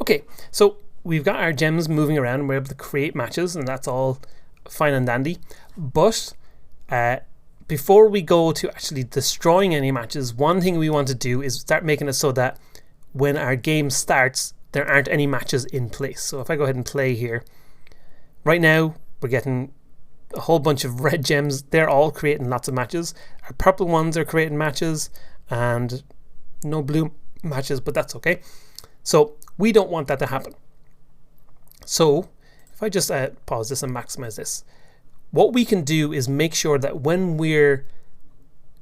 Okay, so we've got our gems moving around and we're able to create matches, and that's all fine and dandy. But before we go to actually destroying any matches, one thing we want to do is start making it so that when our game starts, there aren't any matches in place. So if I go ahead and play here, right now we're getting a whole bunch of red gems. They're all creating lots of matches. Our purple ones are creating matches and no blue matches, but that's okay. So we don't want that to happen. So if I just pause this and maximize this, what we can do is make sure that when we're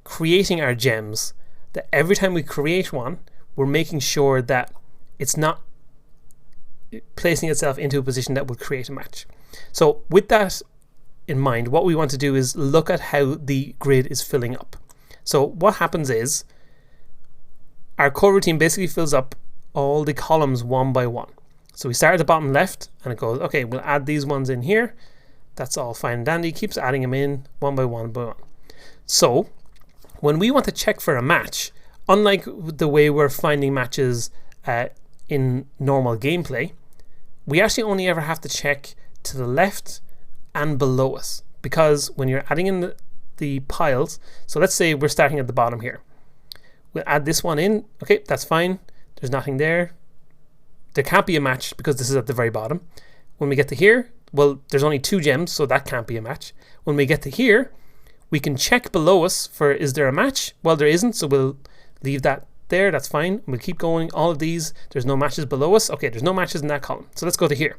creating our gems, that every time we create one, we're making sure that it's not placing itself into a position that will create a match. So with that in mind, what we want to do is look at how the grid is filling up. So what happens is our coroutine basically fills up all the columns one by one. So we start at the bottom left and it goes, okay, we'll add these ones in here. That's all fine and dandy. Keeps adding them in one by one by one. So when we want to check for a match, unlike the way we're finding matches in normal gameplay, we actually only ever have to check to the left and below us, because when you're adding in the piles, so let's say we're starting at the bottom here, we'll add this one in. Okay, that's fine. There's nothing there. There can't be a match because this is at the very bottom. When we get to here, well, there's only 2 gems, so that can't be a match. When we get to here, we can check below us for, is there a match? Well, there isn't, so we'll leave that there. That's fine. We'll keep going. All of these, there's no matches below us. Okay, there's no matches in that column. So let's go to here.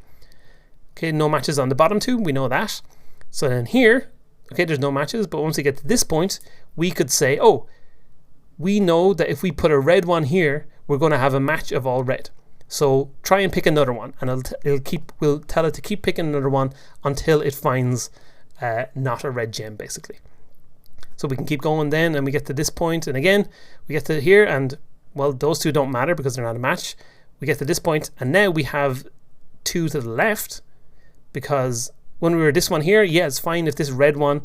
Okay, no matches on the bottom 2. We know that. So then here, okay, there's no matches. But once we get to this point, we could say, oh, we know that if we put a red one here, we're going to have a match of all red. So try and pick another one, and we'll tell it to keep picking another one until it finds not a red gem, basically. So we can keep going then, and we get to this point, and again we get to here, and well, those 2 don't matter because they're not a match. We get to this point, and now we have 2 to the left, because when we were this one here, yeah, it's fine if this red one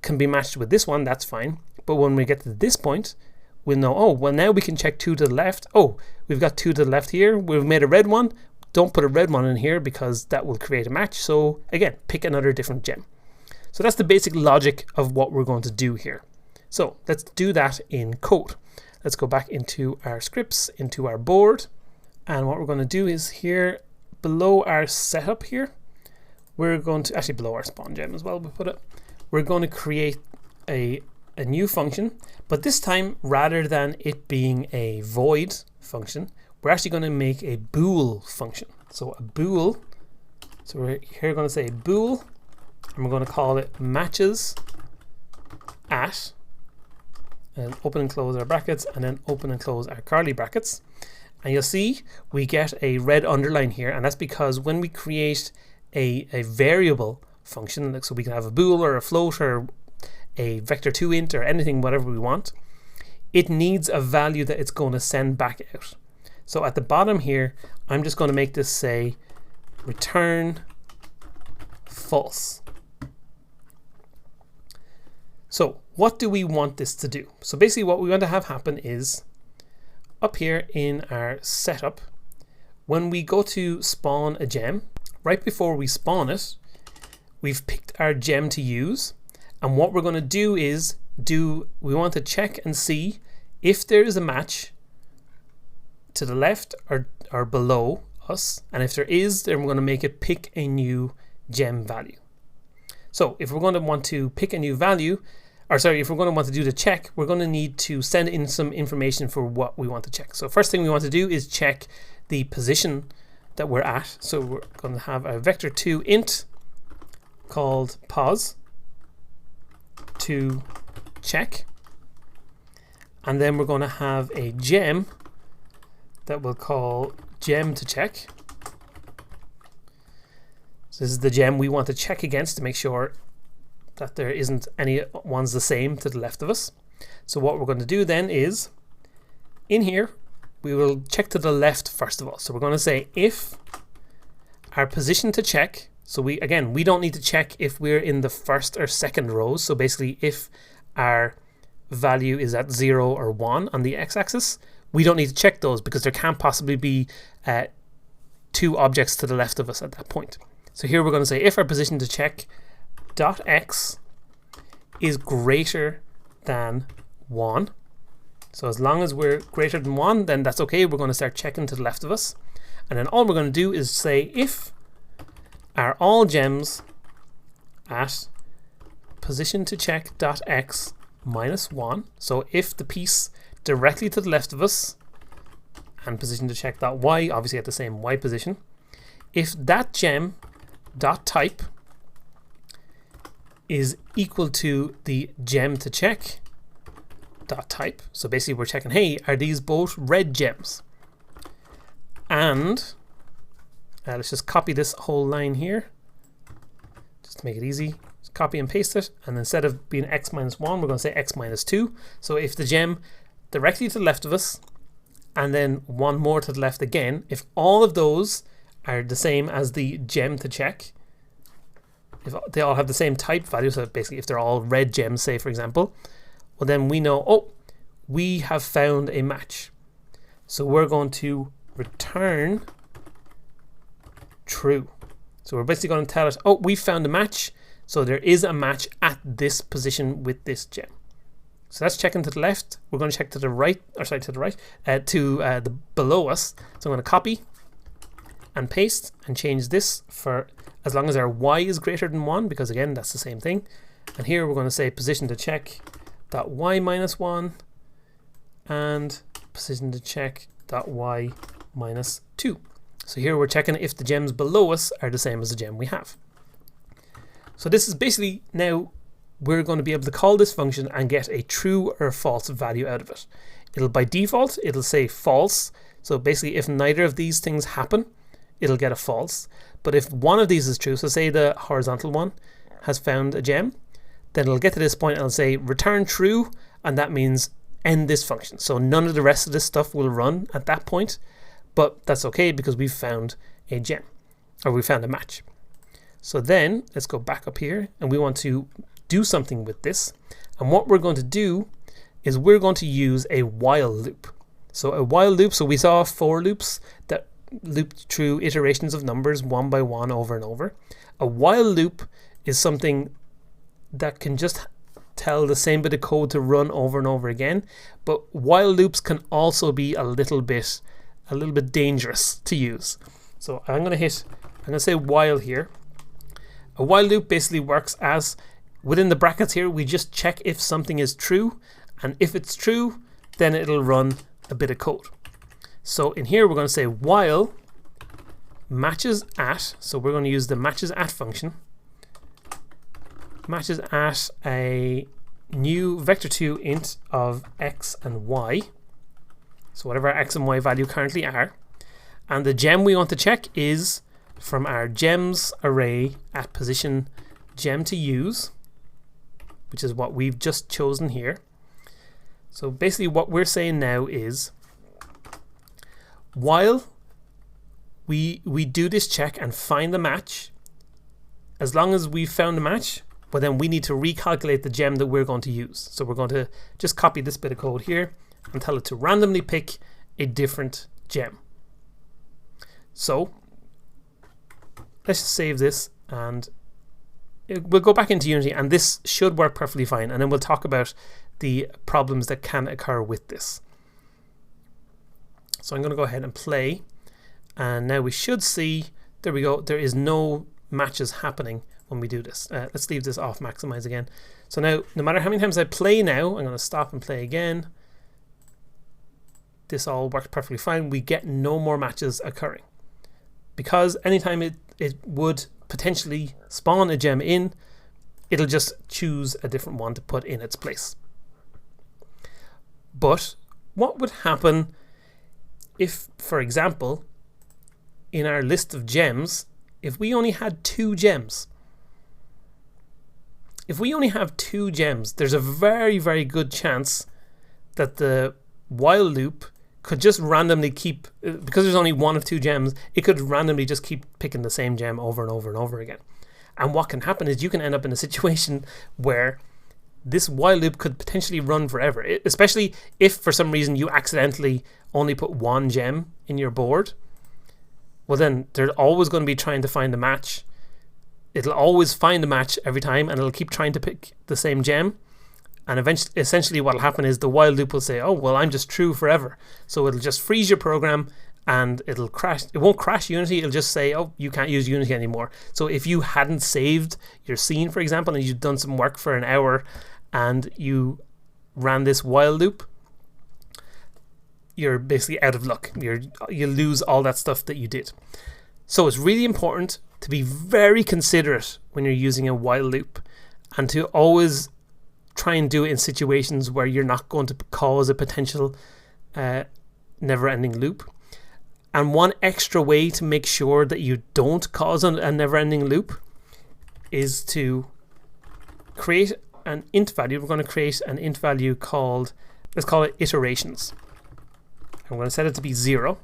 can be matched with this one, that's fine. But when we get to this point, we'll know, oh, well, now we can check 2 to the left. Oh, we've got 2 to the left here. We've made a red one. Don't put a red one in here because that will create a match. So again, pick another different gem. So that's the basic logic of what we're going to do here. So let's do that in code. Let's go back into our scripts, into our board. And what we're going to do is here below our setup here, we're going to, actually below our spawn gem as well, we put it, we're going to create a new function, but this time rather than it being a void function, we're actually going to make a bool function. So a bool, so we're here going to say bool, and we're going to call it matches at, and open and close our brackets, and then open and close our curly brackets. And you'll see we get a red underline here, and that's because when we create a variable function, like so we can have a bool or a float or a vector2 int or anything, whatever we want, it needs a value that it's going to send back out. So at the bottom here, I'm just going to make this say return false. So what do we want this to do? So basically what we want to have happen is up here in our setup, when we go to spawn a gem, right before we spawn it, we've picked our gem to use. And what we're going to do is we want to check and see if there is a match to the left or below us. And if there is, then we're going to make it pick a new gem value. So if we're going to want to pick a new value, or sorry, if we're going to want to do the check, we're going to need to send in some information for what we want to check. So first thing we want to do is check the position that we're at. So we're going to have a vector2 int called pos to check, and then we're going to have a gem that we'll call gem to check. So this is the gem we want to check against to make sure that there isn't any ones the same to the left of us. So what we're going to do then is in here we will check to the left first of all. So we're going to say if our position to check, so we don't need to check if we're in the first or second rows. So basically if our value is at 0 or 1 on the x-axis, we don't need to check those because there can't possibly be two objects to the left of us at that point. So here we're going to say if our position to check dot x is greater than 1. So as long as we're greater than 1, then that's okay. We're going to start checking to the left of us. And then all we're going to do is say if are all gems at position to check dot x minus 1. So if the piece directly to the left of us and position to check dot y, obviously at the same y position, if that gem dot type is equal to the gem to check dot type. So basically we're checking, hey, are these both red gems? And let's just copy this whole line here just to make it easy. Just copy and paste it, and instead of being x minus 1, we're going to say x minus 2. So if the gem directly to the left of us and then one more to the left again, if all of those are the same as the gem to check, if they all have the same type value, so basically if they're all red gems, say for example, well then we know, oh, we have found a match. So we're going to return true. So we're basically going to tell it, oh, we found a match. So there is a match at this position with this gem. So that's checking to the left. We're going to check to the right, or sorry, to the right, to the below us. So I'm going to copy and paste and change this for as long as our y is greater than 1, because again, that's the same thing. And here we're going to say position to check dot y minus 1 and position to check dot y minus 2. So here we're checking if the gems below us are the same as the gem we have. So this is basically, now we're going to be able to call this function and get a true or false value out of it. It'll by default, it'll say false. So basically if neither of these things happen, it'll get a false. But if one of these is true, so say the horizontal one has found a gem, then it'll get to this point and it'll say return true, and that means end this function. So none of the rest of this stuff will run at that point, but that's okay because we've found a gem, or we found a match. So then let's go back up here, and we want to do something with this. And what we're going to do is we're going to use a while loop. So a while loop, so we saw for loops that looped through iterations of numbers one by one over and over. A while loop is something that can just tell the same bit of code to run over and over again, but while loops can also be a little bit dangerous to use. So I'm going to say while here. A while loop basically works as, within the brackets here, we just check if something is true, and if it's true, then it'll run a bit of code. So in here we're going to say while matches at, so we're going to use the matches at function, matches at a new vector2 int of x and y, so whatever our x and y value currently are, and the gem we want to check is from our gems array at position gem to use, which is what we've just chosen here. So basically what we're saying now is while we do this check and find the match, as long as we've found the match, but then we need to recalculate the gem that we're going to use. So we're going to just copy this bit of code here and tell it to randomly pick a different gem. So let's just save this, and we'll go back into Unity, and this should work perfectly fine, and then we'll talk about the problems that can occur with this. So I'm going to go ahead and play, and now we should see, there we go, there is no matches happening when we do this. Let's leave this off maximize again. So now, no matter how many times I play now, I'm going to stop and play again. This all worked perfectly fine. We get no more matches occurring, because anytime it would potentially spawn a gem in, it'll just choose a different one to put in its place. But what would happen if, for example, in our list of gems, if we only had 2 gems? If we only have 2 gems, there's a very, very good chance that the while loop could just randomly keep, because there's only 1 of 2 gems, it could randomly just keep picking the same gem over and over and over again. And what can happen is you can end up in a situation where this while loop could potentially run forever, especially if for some reason you accidentally only put 1 gem in your board. well then they're always going to be trying to find a match. It'll always find a match every time, and it'll keep trying to pick the same gem. And eventually, essentially what will happen is the while loop will say, oh, well, I'm just true forever. So it'll just freeze your program and it'll crash. It won't crash Unity. It'll just say, oh, you can't use Unity anymore. So if you hadn't saved your scene, for example, and you've done some work for an hour and you ran this while loop, you're basically out of luck. You lose all that stuff that you did. So it's really important to be very considerate when you're using a while loop, and to always try and do it in situations where you're not going to cause a potential never-ending loop. And one extra way to make sure that you don't cause a never-ending loop is to create an int value. We're going to create an int value called, let's call it iterations. I'm going to set it to be 0.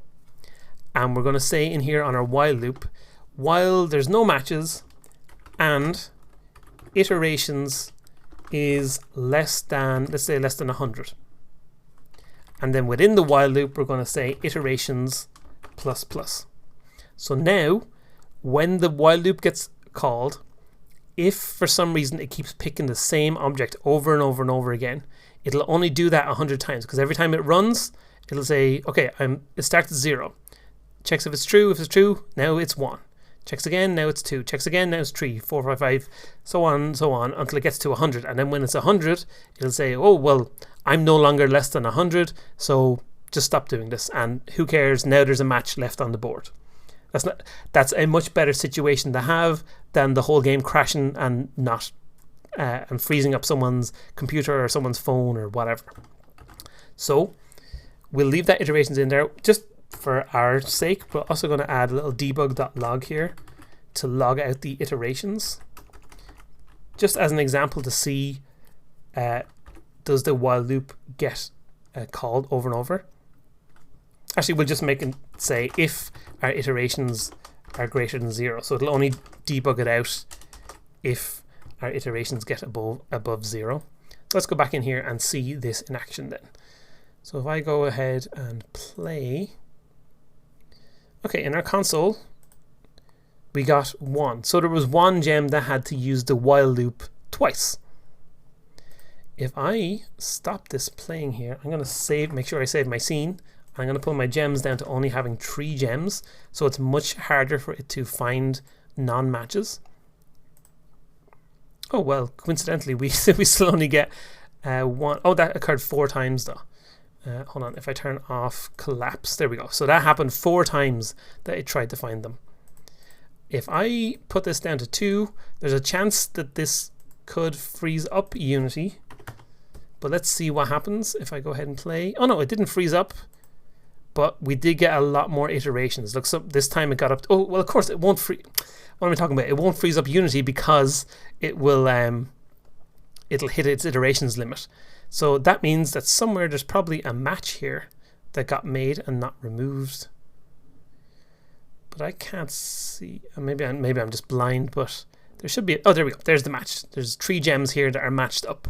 And we're going to say in here on our while loop, while there's no matches and iterations is less than, let's say less than 100. And then within the while loop, we're going to say iterations plus plus. So now, when the while loop gets called, if for some reason it keeps picking the same object over and over and over again, it'll only do that 100 times, because every time it runs, it'll say, okay, it starts at 0. Checks if it's true. If it's true, now it's 1. Checks again, now it's 2. Checks again, now it's 3, 4, 5, 5, so on until it gets to 100. And then when it's 100, it'll say, oh, well, I'm no longer less than 100, so just stop doing this. And who cares? Now there's a match left on the board. That's a much better situation to have than the whole game crashing and not and freezing up someone's computer or someone's phone or whatever. So we'll leave that iterations in there just for our sake. We're also going to add a little debug.log here to log out the iterations, just as an example to see does the while loop get called over and over. Actually, we'll just make it say if our iterations are greater than 0. So it'll only debug it out if our iterations get above 0. So let's go back in here and see this in action then. So if I go ahead and play, okay, in our console we got 1. So there was one gem that had to use the while loop twice. If I stop this playing here, I'm going to make sure I save my scene. I'm going to pull my gems down to only having 3 gems, so it's much harder for it to find non-matches. Oh well, coincidentally we still only get 1. Oh, that occurred 4 times though. Hold on, if I turn off collapse, there we go. So that happened 4 times that it tried to find them. If I put this down to 2, there's a chance that this could freeze up Unity. But let's see what happens if I go ahead and play. Oh no, it didn't freeze up, but we did get a lot more iterations. Look, so this time it got up to, oh well, of course it won't freeze. What am I talking about? It won't freeze up Unity because it will it'll hit its iterations limit. So that means that somewhere there's probably a match here that got made and not removed. But I can't see. Maybe I'm just blind, but there should be. Oh, there we go. There's the match. There's 3 gems here that are matched up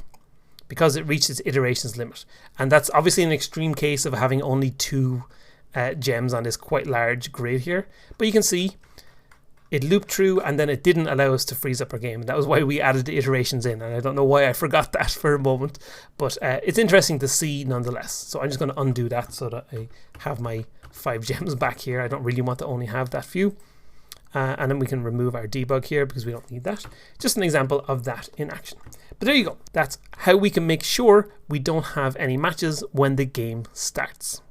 because it reached its iterations limit. And that's obviously an extreme case of having only 2 gems on this quite large grid here. But you can see it looped through and then it didn't allow us to freeze up our game. And that was why we added the iterations in. And I don't know why I forgot that for a moment. But it's interesting to see nonetheless. So I'm just going to undo that so that I have my 5 gems back here. I don't really want to only have that few. And then we can remove our debug here because we don't need that. Just an example of that in action. But there you go. That's how we can make sure we don't have any matches when the game starts.